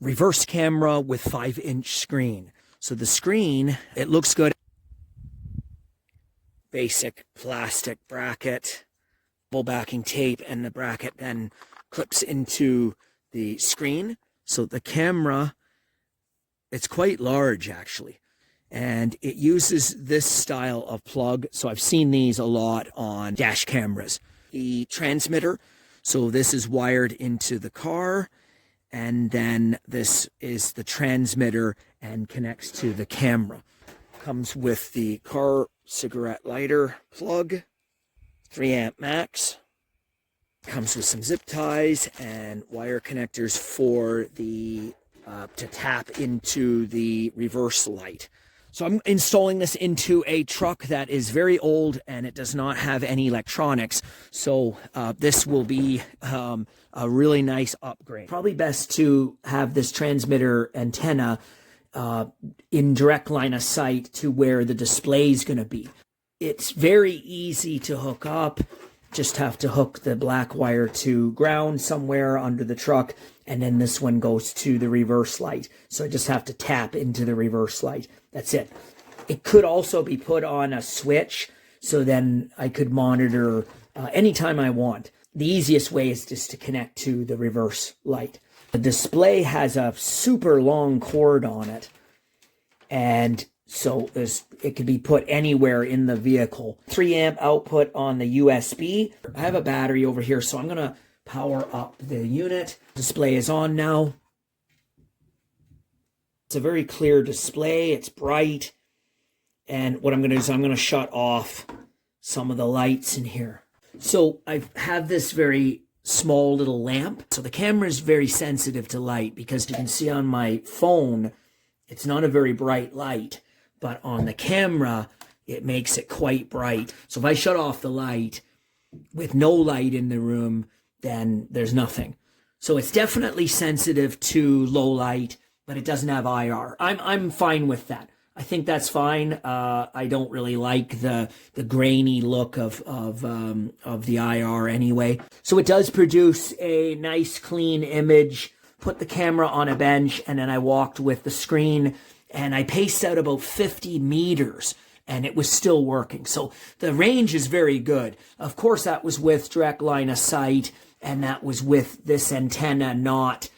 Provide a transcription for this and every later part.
reverse camera with 5-inch screen. So the screen, it looks good. Basic plastic bracket, full backing tape, and the bracket then clips into the screen. So the camera, it's quite large actually, and it uses this style of plug. So I've seen these a lot on dash cameras. The transmitter, so this is wired into the car, and then this is the transmitter and connects to the camera. Comes with the car cigarette lighter plug, 3 amp max. Comes with some zip ties and wire connectors for the to tap into the reverse light. So I'm installing this into a truck that is very old and it does not have any electronics. So this will be a really nice upgrade. Probably best to have this transmitter antenna in direct line of sight to where the display is going to be. It's very easy to hook up. Just have to hook the black wire to ground somewhere under the truck, and then this one goes to the reverse light. So I just have to tap into the reverse light. That's it. It could also be put on a switch, so then I could monitor anytime I want. The easiest way is just to connect to the reverse light. The display has a super long cord on it, and so it could be put anywhere in the vehicle. 3 amp output on the USB. I have a battery over here, so I'm going to power up the unit. Display is on now. It's a very clear display. It's bright. And what I'm going to do is I'm going to shut off some of the lights in here. So I have this very small little lamp. So the camera is very sensitive to light, because you can see on my phone, it's not a very bright light. But on the camera, it makes it quite bright. So if I shut off the light with no light in the room, then there's nothing. So it's definitely sensitive to low light, but it doesn't have IR. I'm fine with that. I think that's fine. I don't really like the grainy look of the IR anyway. So it does produce a nice clean image. Put the camera on a bench, and then I walked with the screen, and I paced out about 50 meters, and it was still working. So the range is very good. Of course, that was with direct line of sight, and that was with this antenna not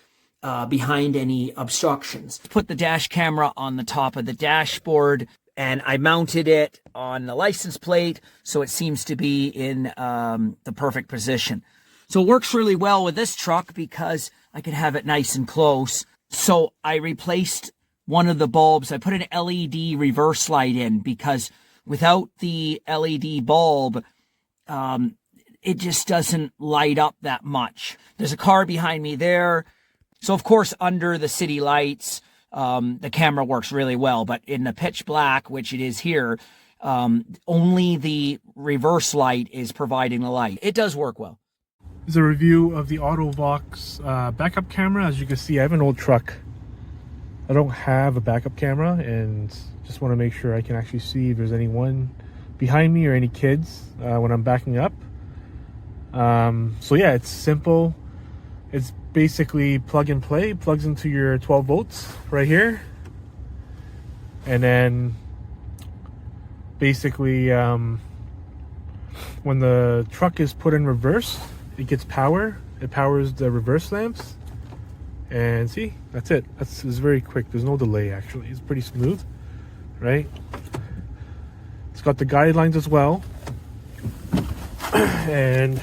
behind any obstructions. Put the dash camera on the top of the dashboard, and I mounted it on the license plate, so it seems to be in the perfect position. So it works really well with this truck because I can have it nice and close. So I replaced one of the bulbs. I put an LED reverse light in because without the LED bulb, it just doesn't light up that much. There's a car behind me there. So of course, under the city lights, the camera works really well, but in the pitch black, which it is here, only the reverse light is providing the light. It does work well. This is a review of the AUTO-VOX backup camera. As you can see, I have an old truck. I don't have a backup camera, and just want to make sure I can actually see if there's anyone behind me or any kids when I'm backing up. So yeah, it's simple. It's basically plug and play. Plugs into your 12 volts right here, and then basically when the truck is put in reverse, it gets power. It powers the reverse lamps. And see, that's it. It's very quick. There's no delay, actually. It's pretty smooth, right? It's got the guidelines as well. And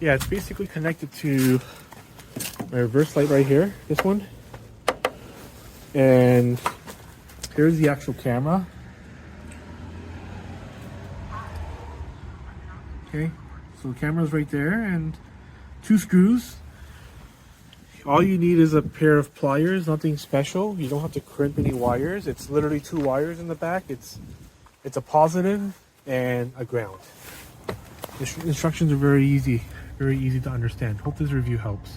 yeah, it's basically connected to my reverse light right here, this one. And here's the actual camera. Okay, so the camera's right there, and 2 screws. All you need is a pair of pliers, nothing special. You don't have to crimp any wires. It's literally 2 wires in the back. It's a positive and a ground. The instructions are very easy to understand. Hope this review helps.